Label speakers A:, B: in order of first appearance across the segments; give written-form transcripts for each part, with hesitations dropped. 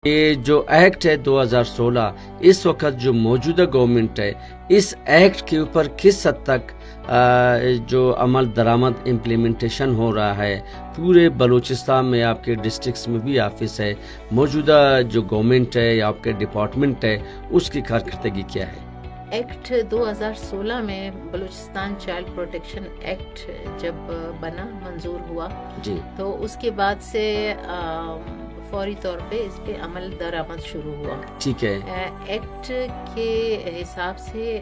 A: یہ جو ایکٹ ہے 2016 اس وقت جو موجودہ گورنمنٹ ہے اس ایکٹ کے اوپر کس حد تک جو عمل درآمد امپلیمنٹیشن ہو رہا ہے؟ پورے بلوچستان میں آپ کے ڈسٹرکٹس میں بھی آفس ہے، موجودہ جو گورنمنٹ ہے یا آپ کے ڈپارٹمنٹ ہے اس کی کارکردگی کیا ہے؟
B: ایکٹ 2016 میں بلوچستان چائلڈ پروٹیکشن ایکٹ جب بنا منظور ہوا
A: جی
B: تو اس کے بعد سے فوری طور پہ اس پہ عمل درآمد شروع ہوا.
A: ٹھیک ہے.
B: ایکٹ کے حساب سے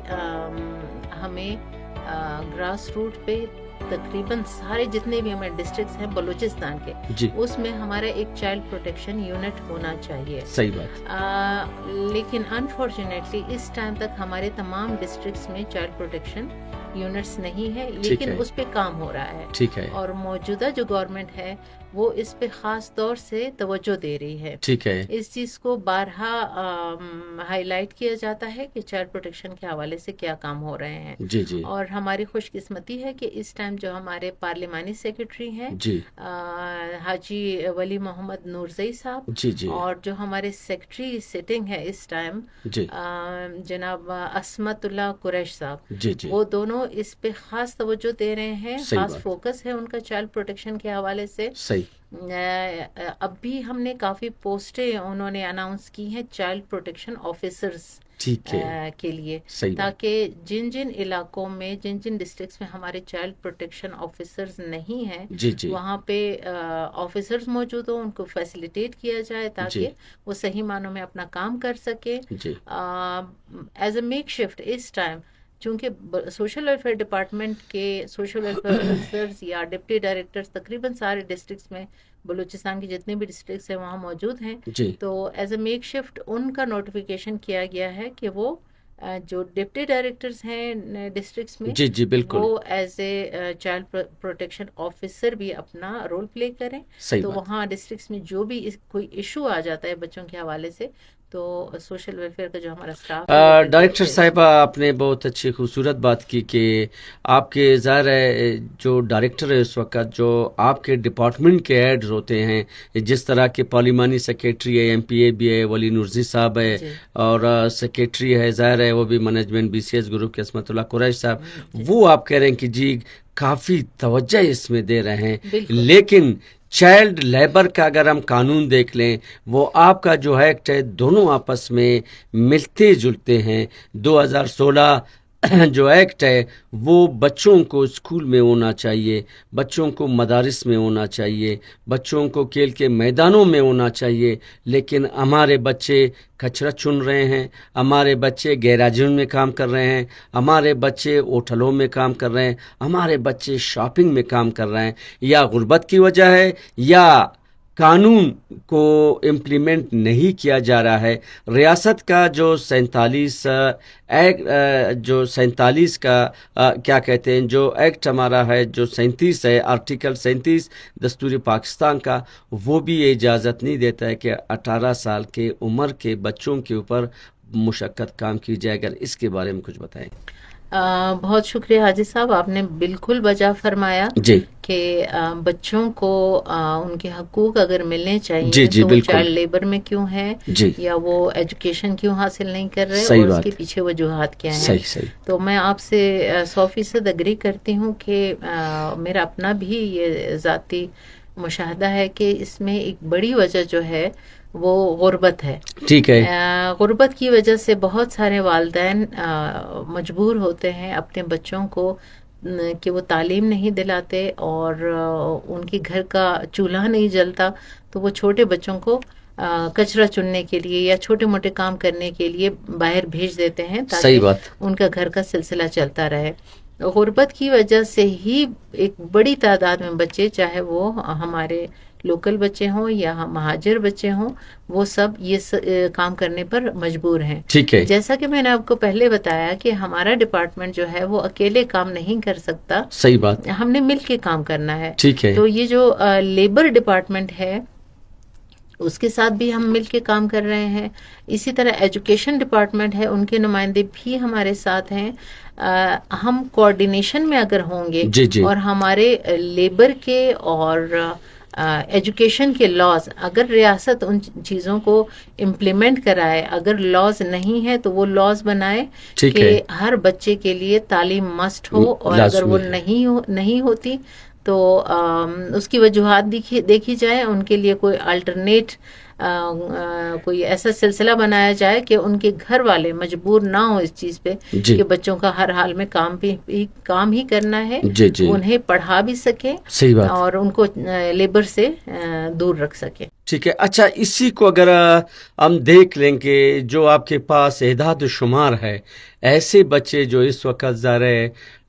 B: ہمیں گراس روٹ پہ تقریباً سارے جتنے بھی ہمارے ڈسٹرکٹس ہیں بلوچستان کے
A: جی
B: اس میں ہمارا ایک چائلڈ پروٹیکشن یونٹ ہونا چاہیے.
A: صحیح بات.
B: لیکن انفارچونیٹلی اس ٹائم تک ہمارے تمام ڈسٹرکٹس میں چائلڈ پروٹیکشن یونٹس نہیں ہے، لیکن اس پہ کام ہو رہا ہے.
A: ٹھیک ہے.
B: اور موجودہ جو گورنمنٹ ہے وہ اس پہ خاص طور سے توجہ دے رہی ہے.
A: ٹھیک ہے.
B: اس چیز کو بارہا ہائی لائٹ کیا جاتا ہے کہ چائلڈ پروٹیکشن کے حوالے سے کیا کام ہو رہے ہیں.
A: جی جی.
B: اور ہماری خوش قسمتی ہے کہ اس ٹائم جو ہمارے پارلیمانی سیکرٹری ہیں
A: جی
B: حاجی ولی محمد نورزئی صاحب،
A: جی جی.
B: اور جو ہمارے سیکرٹری سٹنگ ہے اس ٹائم
A: جی
B: جناب عصمت اللہ قریش صاحب،
A: جی جی.
B: وہ دونوں اس پہ خاص توجہ دے رہے ہیں. خاص
A: بات.
B: فوکس ہے ان کا چائلڈ پروٹیکشن کے حوالے سے.
A: صحیح.
B: اب بھی ہم نے کافی پوسٹیں انہوں نے اناؤنس کی ہیں چائلڈ پروٹیکشن آفیسرز کے لیے، تاکہ جن جن علاقوں میں جن ڈسٹرکٹس میں ہمارے چائلڈ پروٹیکشن آفیسرز نہیں ہیں
A: جی جی.
B: وہاں پہ آفیسرز موجود ہوں، ان کو فیسیلیٹیٹ کیا جائے تاکہ وہ صحیح معنوں میں اپنا کام کر سکے. ایز اے میک شفٹ اس ٹائم چونکہ سوشل ویلفیئر ڈپارٹمنٹ کے سوشل ویلفیئر آفیسرز یا ڈپٹی ڈائریکٹرز تقریباً سارے ڈسٹرکٹس میں بلوچستان کے جتنے بھی ڈسٹرکٹس ہیں وہاں موجود ہیں. تو ایز اے میک شفٹ ان کا نوٹیفیکیشن کیا گیا ہے کہ وہ جو ڈپٹی ڈائریکٹرز ہیں ڈسٹرکٹس میں
A: جی جی بالکل
B: وہ as a child protection officer بھی اپنا رول پلے کریں. تو وہاں ڈسٹرکٹس میں جو بھی کوئی ایشو آ جاتا ہے بچوں کے حوالے سے تو سوشل ویلفیئر کا جو ہمارا اسٹاف
A: ڈائریکٹر صاحبہ آپ نے بہت اچھی خوبصورت بات کی کہ آپ کے ظاہر ہے جو ڈائریکٹر ہے اس وقت جو آپ کے ڈپارٹمنٹ کے ایڈز ہوتے ہیں، جس طرح کے پارلیمانی سیکریٹری ہے، ایم پی اے بھی ہے ولی نورزی صاحب ہے، اور سیکریٹری ہے ظاہر ہے وہ بھی management B C S group کے عصمت اللہ قریش صاحب، وہ آپ کہہ رہے ہیں کہ جی کافی توجہ اس میں دے رہے ہیں. لیکن چائلڈ لیبر کا اگر ہم قانون دیکھ لیں وہ آپ کا جو ایکٹ ہے دونوں آپس میں ملتے جلتے ہیں. 2016 جو ایکٹ ہے وہ بچوں کو اسکول میں ہونا چاہیے، بچوں کو مدارس میں ہونا چاہیے، بچوں کو کھیل کے میدانوں میں ہونا چاہیے، لیکن ہمارے بچے کچرا چن رہے ہیں، ہمارے بچے گیراجوں میں کام کر رہے ہیں، ہمارے بچے ہوٹلوں میں کام کر رہے ہیں، ہمارے بچے شاپنگ میں کام کر رہے ہیں. یا غربت کی وجہ ہے یا قانون کو امپلیمنٹ نہیں کیا جا رہا ہے. ریاست کا جو 47 کا کیا کہتے ہیں جو ایکٹ ہمارا ہے جو 37 ہے، آرٹیکل 37 دستور پاکستان کا، وہ بھی یہ اجازت نہیں دیتا ہے کہ 18 سال کے عمر کے بچوں کے اوپر مشقت کام کی جائے. اگر اس کے بارے میں کچھ بتائیں.
B: بہت شکریہ حاجی صاحب، آپ نے بالکل بجا فرمایا کہ بچوں کو ان کے حقوق اگر ملنے چاہیے تو وہ چائلڈ لیبر میں کیوں ہے یا وہ ایجوکیشن کیوں حاصل نہیں کر رہے اور اس کے پیچھے وجوہات کیا ہیں. تو میں آپ سے 100% اگری کرتی ہوں کہ میرا اپنا بھی یہ ذاتی مشاہدہ ہے کہ اس میں ایک بڑی وجہ جو ہے وہ غربت ہے.
A: ٹھیک ہے.
B: غربت کی وجہ سے بہت سارے والدین مجبور ہوتے ہیں اپنے بچوں کو کہ وہ تعلیم نہیں دلاتے اور ان کے گھر کا چولہا نہیں جلتا تو وہ چھوٹے بچوں کو کچرا چننے کے لیے یا چھوٹے موٹے کام کرنے کے لیے باہر بھیج دیتے ہیں تاکہ ان کا گھر کا سلسلہ چلتا رہے. غربت کی وجہ سے ہی ایک بڑی تعداد میں بچے، چاہے وہ ہمارے لوکل بچے ہوں یا مہاجر بچے ہوں، وہ سب یہ کام کرنے پر مجبور ہیں. جیسا کہ میں نے آپ کو پہلے بتایا کہ ہمارا ڈپارٹمنٹ جو ہے وہ اکیلے کام نہیں کر سکتا.
A: صحیح بات.
B: ہم نے مل کے کام کرنا ہے.
A: تو
B: یہ جو لیبر ڈپارٹمنٹ ہے اس کے ساتھ بھی ہم مل کے کام کر رہے ہیں. اسی طرح ایجوکیشن ڈپارٹمنٹ ہے، ان کے نمائندے بھی ہمارے ساتھ ہیں. ہم کوآرڈینیشن میں اگر ہوں گے اور ہمارے لیبر کے اور ایجوکیشن کے لاز، اگر ریاست ان چیزوں کو امپلیمنٹ کرائے، اگر لاز نہیں ہے تو وہ لاز بنائے کہ ہر بچے کے لیے تعلیم مسٹ ہو، اور اگر وہ نہیں ہوتی تو اس کی وجوہات دیکھی جائے، ان کے لیے کوئی الٹرنیٹ کوئی ایسا سلسلہ بنایا جائے کہ ان کے گھر والے مجبور نہ ہو اس چیز پہ کہ بچوں کا ہر حال میں کام ہی کرنا ہے، انہیں پڑھا بھی سکے اور ان کو لیبر سے دور رکھ سکے.
A: ٹھیک ہے. اچھا، اسی کو اگر ہم دیکھ لیں کہ جو آپ کے پاس اعداد و شمار ہے ایسے بچے جو اس وقت ظاہر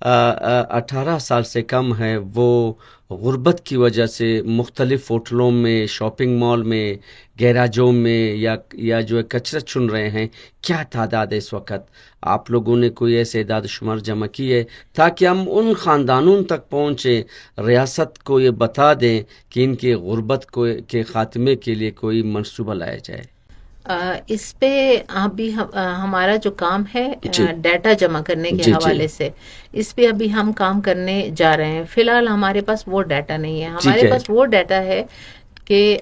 A: 18 سال سے کم ہیں، وہ غربت کی وجہ سے مختلف ہوٹلوں میں، شاپنگ مال میں، گیراجوں میں یا جو ہے کچرا چن رہے ہیں، کیا تعداد ہے اس وقت؟ آپ لوگوں نے کوئی ایسے اعداد و شمار جمع کی ہے تاکہ ہم ان خاندانوں تک پہنچیں، ریاست کو یہ بتا دیں کہ ان کی غربت کے خاتمے کے لیے کوئی منصوبہ لایا جائے؟
B: اس پہ ابھی ہمارا جو کام ہے ڈیٹا جمع کرنے کے حوالے سے، اس پہ ابھی ہم کام کرنے جا رہے ہیں. فی الحال ہمارے پاس وہ ڈیٹا نہیں ہے. ہمارے پاس وہ ڈیٹا ہے کہ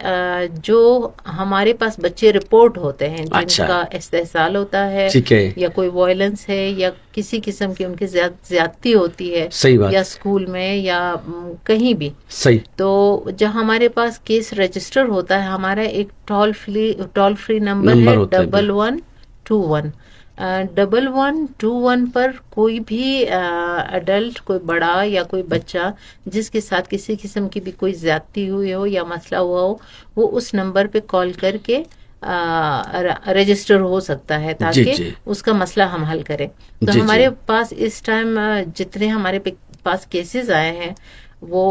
B: جو ہمارے پاس بچے رپورٹ ہوتے ہیں جن کا استحصال ہوتا ہے یا کوئی وائلنس ہے یا کسی قسم کی ان کی زیادتی ہوتی ہے یا اسکول میں یا کہیں بھی، تو جب ہمارے پاس کیس رجسٹر ہوتا ہے، ہمارا ایک ٹول فری نمبر ہے 1121. 1121 پر کوئی بھی ایڈلٹ، کوئی بڑا یا کوئی بچہ جس کے ساتھ کسی قسم کی بھی کوئی زیادتی ہوئی ہو یا مسئلہ ہوا ہو، وہ اس نمبر پہ کال کر کے رجسٹر ہو سکتا ہے تاکہ اس کا مسئلہ ہم حل کریں. تو ہمارے پاس اس ٹائم جتنے ہمارے پاس کیسز آئے ہیں وہ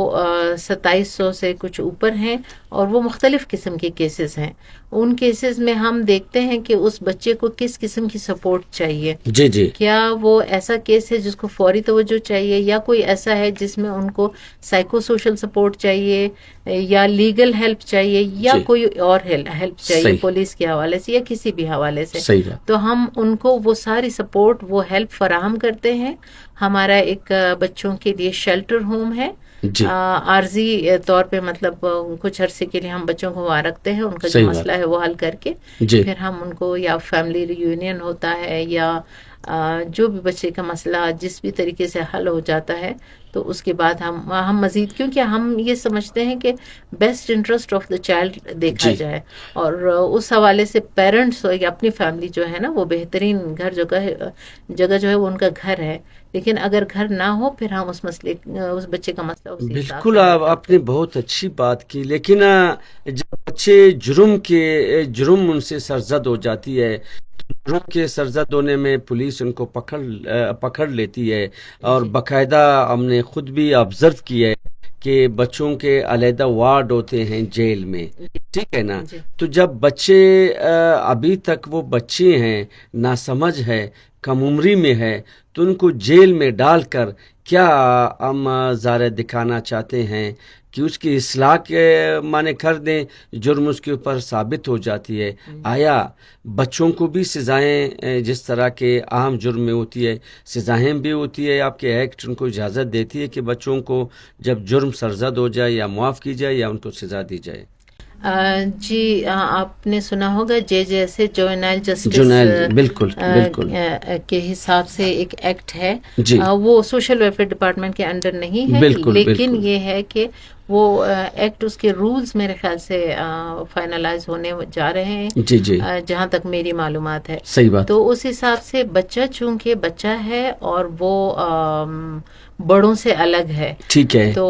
B: 2700 سے کچھ اوپر ہیں، اور وہ مختلف قسم کے کیسز ہیں. ان کیسز میں ہم دیکھتے ہیں کہ اس بچے کو کس قسم کی سپورٹ چاہیے. کیا وہ ایسا کیس ہے جس کو فوری توجہ چاہیے، یا کوئی ایسا ہے جس میں ان کو سائیکو سوشل سپورٹ چاہیے، یا لیگل ہیلپ چاہیے، یا کوئی اور ہیلپ چاہیے پولیس کے حوالے سے یا کسی بھی حوالے سے. تو ہم ان کو وہ ساری سپورٹ، وہ ہیلپ فراہم کرتے ہیں. ہمارا ایک بچوں کے لیے شیلٹر ہوم ہے، عارضی طور پہ، مطلب کچھ عرصے کے لیے ہم بچوں کو وہاں رکھتے ہیں، ان کا جو مسئلہ ہے وہ حل کر کے پھر ہم ان کو، یا فیملی ریونین ہوتا ہے یا جو بھی بچے کا مسئلہ جس بھی طریقے سے حل ہو جاتا ہے، تو اس کے بعد ہم مزید، کیونکہ ہم یہ سمجھتے ہیں کہ best interest of the child دیکھا جائے، اور اس حوالے سے پیرنٹس یا اپنی فیملی جو ہے نا، وہ بہترین جگہ جو ہے وہ ان کا گھر ہے. لیکن اگر گھر نہ ہو پھر ہم اس بچے کا مسئلہ
A: بالکل. آپ نے بہت اچھی بات کی، لیکن جب بچے جرم ان سے سرزد ہو جاتی ہے، جرم کے سرزد ہونے میں پولیس ان کو پکڑ لیتی ہے، اور باقاعدہ ہم نے خود بھی آبزرو کیا ہے کہ بچوں کے علیحدہ وارڈ ہوتے ہیں جیل میں، ٹھیک ہے نا. تو جب بچے ابھی تک وہ بچے ہیں، ناسمجھ ہے، کم عمری میں ہے، تو ان کو جیل میں ڈال کر کیا ہم ظاہر دکھانا چاہتے ہیں کہ اس کی اصلاح کے معنی کر دیں، جرم اس کے اوپر ثابت ہو جاتی ہے. آیا بچوں کو بھی سزائیں جس طرح کے عام جرم میں ہوتی ہے، سزائیں بھی ہوتی ہے؟ آپ کے ایکٹ ان کو اجازت دیتی ہے کہ بچوں کو جب جرم سرزد ہو جائے یا معاف کی جائے یا ان کو سزا دی جائے؟
B: جی، آپ نے سنا ہوگا جیسے جوینائل جسٹس
A: بالکل
B: کے حساب سے ایک ایکٹ ہے، وہ سوشل ویلفیئر ڈپارٹمنٹ کے انڈر نہیں ہے، لیکن یہ ہے کہ وہ ایکٹ، اس کے رولز میرے خیال سے فائنلائز ہونے جا رہے ہیں، جہاں تک میری معلومات ہے.
A: صحیح بات.
B: تو اس حساب سے بچہ چونکہ بچہ ہے اور وہ بڑوں سے الگ ہے،
A: ٹھیک ہے،
B: تو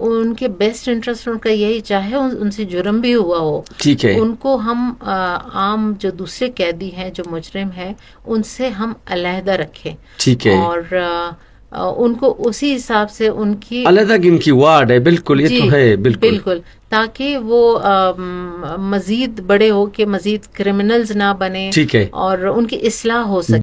B: ان کے بیسٹ انٹرسٹ ان کا یہی، چاہے ان سے جرم بھی ہوا ہو،
A: ٹھیک ہے،
B: ان کو ہم عام جو دوسرے قیدی ہیں جو مجرم ہیں ان سے ہم علیحدہ رکھیں،
A: ٹھیک ہے،
B: اور ان کو اسی حساب سے ان کی
A: علیحدہ ان کی وارڈ ہے. بالکل، یہ تو ہے، بالکل،
B: تاکہ وہ مزید بڑے ہو کے مزید کرمنلز نہ بنے،
A: ٹھیک ہے،
B: اور ان کی اصلاح ہو سکے.